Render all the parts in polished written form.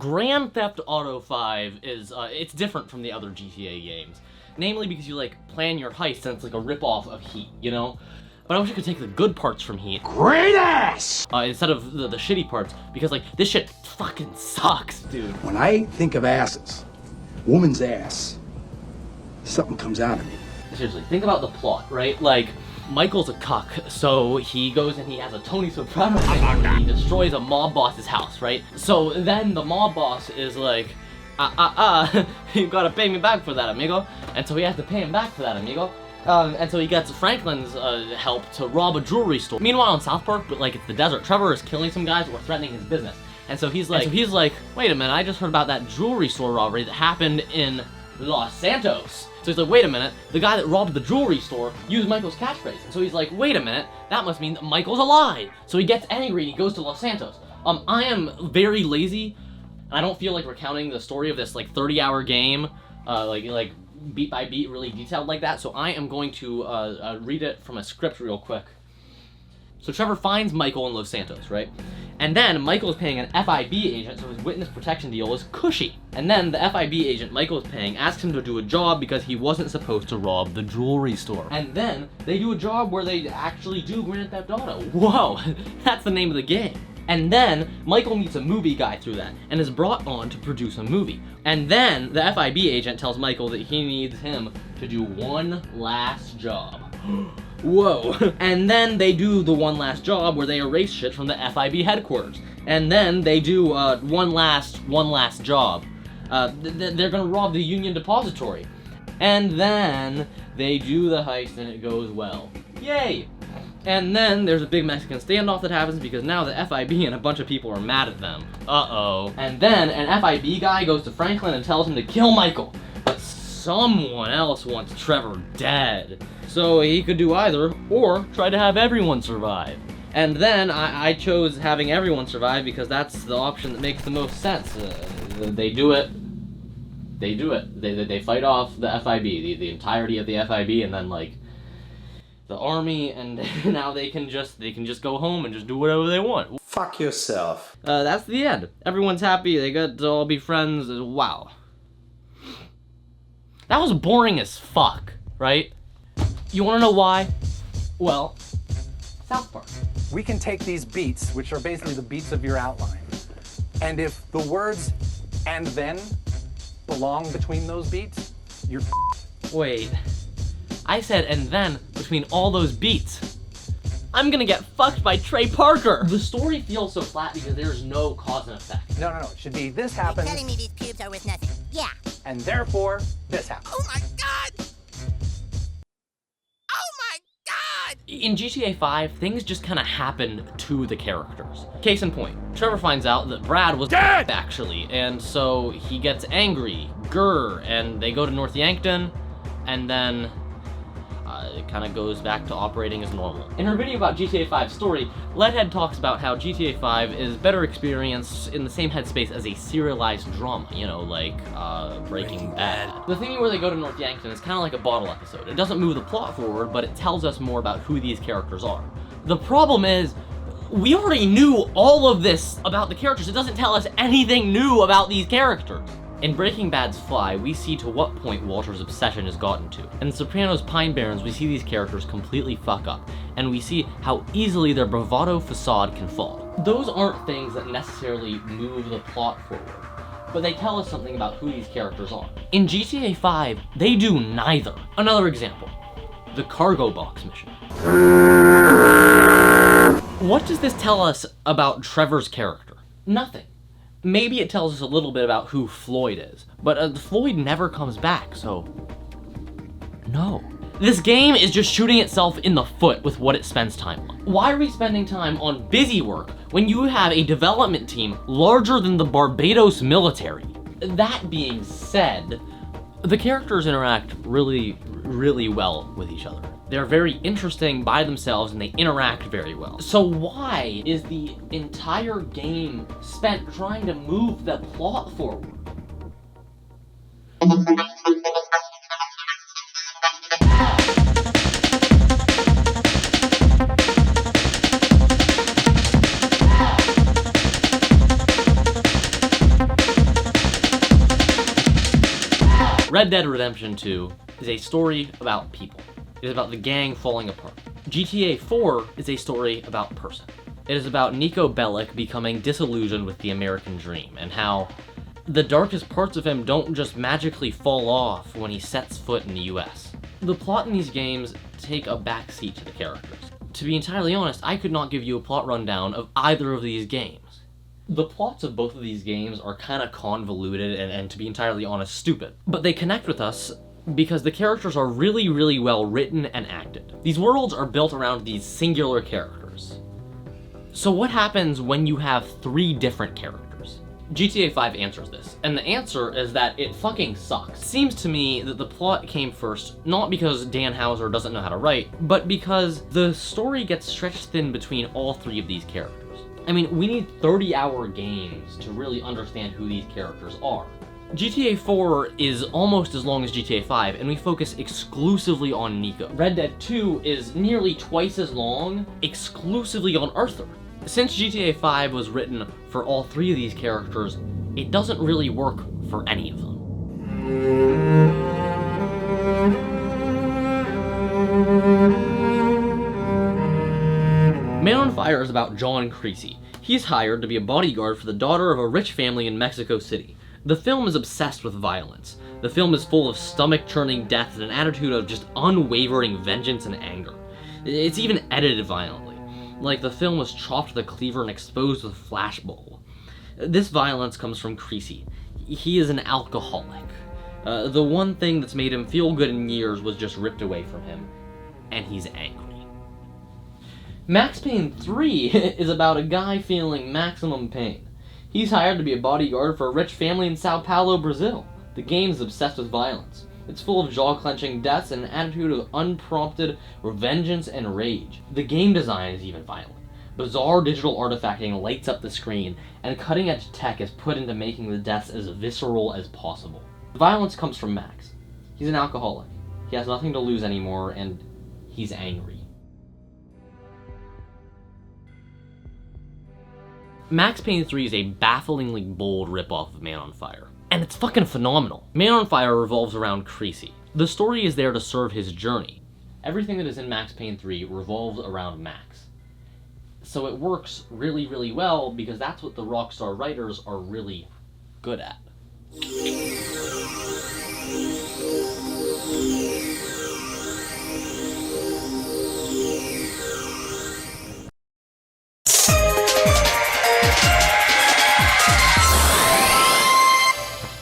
Grand Theft Auto 5 is, it's different from the other GTA games. Namely because you, like, plan your heist and it's like a ripoff of Heat, you know? But I wish I could take the good parts from Heat. Great ass! Instead of the shitty parts, because, like, this shit fucking sucks, dude. When I think of asses, woman's ass, something comes out of me. Seriously, think about the plot, right? Like, Michael's a cuck, so he goes and he has a Tony Soprano thing where he destroys a mob boss's house, right? So then the mob boss is like, you gotta pay me back for that, amigo. And so he has to pay him back for that, amigo. And so he gets Franklin's help to rob a jewelry store. Meanwhile in South Park, but like it's the desert, Trevor is killing some guys or threatening his business. And so he's like, wait a minute, I just heard about that jewelry store robbery that happened in Los Santos. So he's like, wait a minute, the guy that robbed the jewelry store used Michael's catchphrase. And so he's like, wait a minute, that must mean that Michael's alive. So he gets angry and he goes to Los Santos. I am very lazy. I don't feel like recounting the story of this like 30-hour game, like beat by beat, really detailed like that. So I am going to read it from a script real quick. So Trevor finds Michael in Los Santos, right? And then Michael is paying an FIB agent, so his witness protection deal is cushy. And then the FIB agent Michael is paying asks him to do a job because he wasn't supposed to rob the jewelry store. And then they do a job where they actually do Grand Theft Auto. Whoa, that's the name of the game. And then Michael meets a movie guy through that and is brought on to produce a movie. And then the FIB agent tells Michael that he needs him to do one last job. Whoa. And then they do the one last job where they erase shit from the FIB headquarters. And then they do one last job. They're gonna rob the Union Depository. And then they do the heist and it goes well. Yay! And then there's a big Mexican standoff that happens because now the FIB and a bunch of people are mad at them. Uh-oh. And then an FIB guy goes to Franklin and tells him to kill Michael. But someone else wants Trevor dead. So he could do either, or try to have everyone survive. And then I chose having everyone survive because that's the option that makes the most sense. They do it. They fight off the FIB, the entirety of the FIB, and then like the army, and now they can just go home and just do whatever they want. Fuck yourself. That's the end. Everyone's happy. They got to all be friends. Wow. That was boring as fuck, right? You wanna know why? Well, South Park. We can take these beats, which are basically the beats of your outline, and if the words "and then" belong between those beats, you're Wait. I said and then between all those beats. I'm gonna get fucked by Trey Parker! The story feels so flat because there's no cause and effect. No. It should be this happens. You're telling me these pubes are worth nothing. Yeah. And therefore, this happens. Oh my god! Oh my god! In GTA 5, things just kind of happen to the characters. Case in point, Trevor finds out that Brad was dead, actually, and so he gets angry, and they go to North Yankton, and then it kind of goes back to operating as normal. In her video about GTA 5's story, Leadhead talks about how GTA 5 is better experienced in the same headspace as a serialized drama, you know, like Breaking Bad. The thing where they go to North Yankton is kind of like a bottle episode. It doesn't move the plot forward, but it tells us more about who these characters are. The problem is, we already knew all of this about the characters. It doesn't tell us anything new about these characters. In Breaking Bad's Fly, we see to what point Walter's obsession has gotten to. In The Sopranos' Pine Barrens, we see these characters completely fuck up, and we see how easily their bravado facade can fall. Those aren't things that necessarily move the plot forward, but they tell us something about who these characters are. In GTA 5, they do neither. Another example, the cargo box mission. What does this tell us about Trevor's character? Nothing. Maybe it tells us a little bit about who Floyd is, but Floyd never comes back, so no. This game is just shooting itself in the foot with what it spends time on. Why are we spending time on busy work when you have a development team larger than the Barbados military? That being said, the characters interact really, really well with each other. They're very interesting by themselves and they interact very well. So why is the entire game spent trying to move the plot forward? Red Dead Redemption 2 is a story about people. It is about the gang falling apart. GTA 4 is a story about person. It is about Nico Bellic becoming disillusioned with the American dream, and how the darkest parts of him don't just magically fall off when he sets foot in the US. The plot in these games take a backseat to the characters. To be entirely honest, I could not give you a plot rundown of either of these games. The plots of both of these games are kind of convoluted and to be entirely honest, stupid. But they connect with us because the characters are really, really well written and acted. These worlds are built around these singular characters. So what happens when you have 3 different characters? GTA 5 answers this, and the answer is that it fucking sucks. It seems to me that the plot came first, not because Dan Houser doesn't know how to write, but because the story gets stretched thin between all 3 of these characters. I mean, we need 30-hour games to really understand who these characters are. GTA 4 is almost as long as GTA 5, and we focus exclusively on Nico. Red Dead 2 is nearly twice as long, exclusively on Arthur. Since GTA 5 was written for all 3 of these characters, it doesn't really work for any of them. Man on Fire is about John Creasy. He's hired to be a bodyguard for the daughter of a rich family in Mexico City. The film is obsessed with violence. The film is full of stomach-churning death and an attitude of just unwavering vengeance and anger. It's even edited violently. Like the film was chopped with a cleaver and exposed with flashbulb. This violence comes from Creasy. He is an alcoholic. The one thing that's made him feel good in years was just ripped away from him, and he's angry. Max Payne 3 is about a guy feeling maximum pain. He's hired to be a bodyguard for a rich family in Sao Paulo, Brazil. The game is obsessed with violence. It's full of jaw-clenching deaths and an attitude of unprompted vengeance and rage. The game design is even violent. Bizarre digital artifacting lights up the screen, and cutting-edge tech is put into making the deaths as visceral as possible. The violence comes from Max. He's an alcoholic. He has nothing to lose anymore, and he's angry. Max Payne 3 is a bafflingly bold ripoff of Man on Fire. And it's fucking phenomenal. Man on Fire revolves around Creasy. The story is there to serve his journey. Everything that is in Max Payne 3 revolves around Max. So it works really, really well because that's what the Rockstar writers are really good at.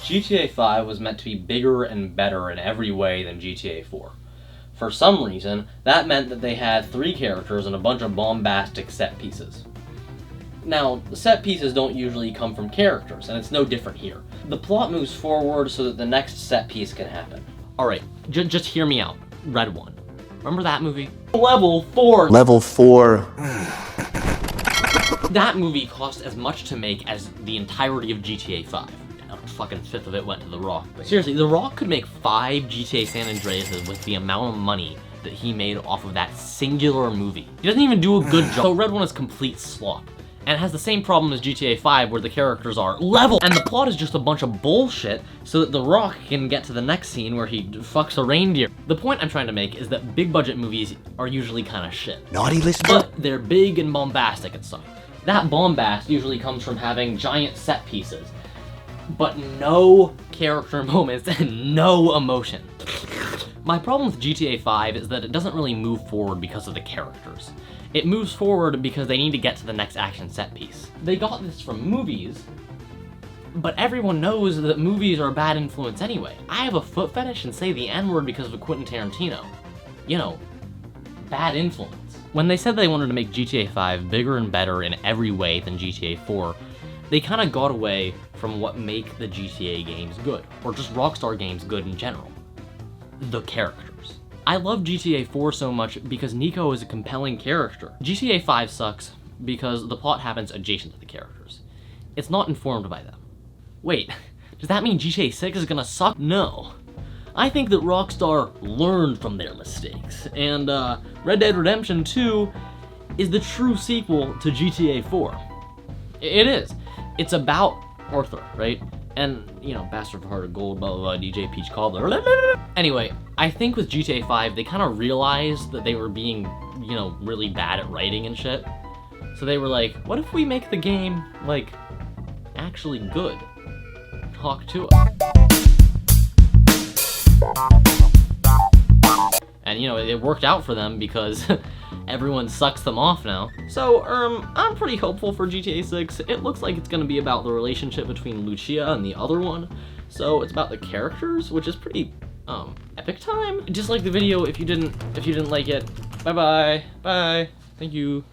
GTA 5 was meant to be bigger and better in every way than GTA 4. For some reason, that meant that they had 3 characters and a bunch of bombastic set pieces. Now, set pieces don't usually come from characters, and it's no different here. The plot moves forward so that the next set piece can happen. Alright, just hear me out. Red 1. Remember that movie? Level 4! Level 4. That movie cost as much to make as the entirety of GTA 5. Fucking 1/5 of it went to The Rock. But seriously, The Rock could make 5 GTA San Andreas with the amount of money that he made off of that singular movie. He doesn't even do a good job. So Red 1 is complete slop. And it has the same problem as GTA 5 where the characters are level, and the plot is just a bunch of bullshit so that The Rock can get to the next scene where he fucks a reindeer. The point I'm trying to make is that big budget movies are usually kind of shit. Naughty listener. But they're big and bombastic and stuff. That bombast usually comes from having giant set pieces, but no character moments and no emotion. My problem with GTA 5 is that it doesn't really move forward because of the characters. It moves forward because they need to get to the next action set piece. They got this from movies, but everyone knows that movies are a bad influence anyway. I have a foot fetish and say the N-word because of Quentin Tarantino. You know, bad influence. When they said they wanted to make GTA 5 bigger and better in every way than GTA 4, they kind of got away from what make the GTA games good, or just Rockstar games good in general. The characters. I love GTA 4 so much because Nico is a compelling character. GTA 5 sucks because the plot happens adjacent to the characters. It's not informed by them. Wait, does that mean GTA 6 is gonna suck? No. I think that Rockstar learned from their mistakes, and Red Dead Redemption 2 is the true sequel to GTA 4. It is. It's about Arthur, right? And, you know, Bastard of Heart of Gold, blah, blah, blah, DJ Peach Cobbler. Anyway, I think with GTA 5, they kind of realized that they were being, you know, really bad at writing and shit. So they were like, what if we make the game, like, actually good? Talk to it. And, you know, it worked out for them because everyone sucks them off now. So, I'm pretty hopeful for GTA 6. It looks like it's gonna be about the relationship between Lucia and the other one. So it's about the characters, which is pretty, epic time. Dislike the video if you didn't like it. Bye-bye. Bye. Thank you.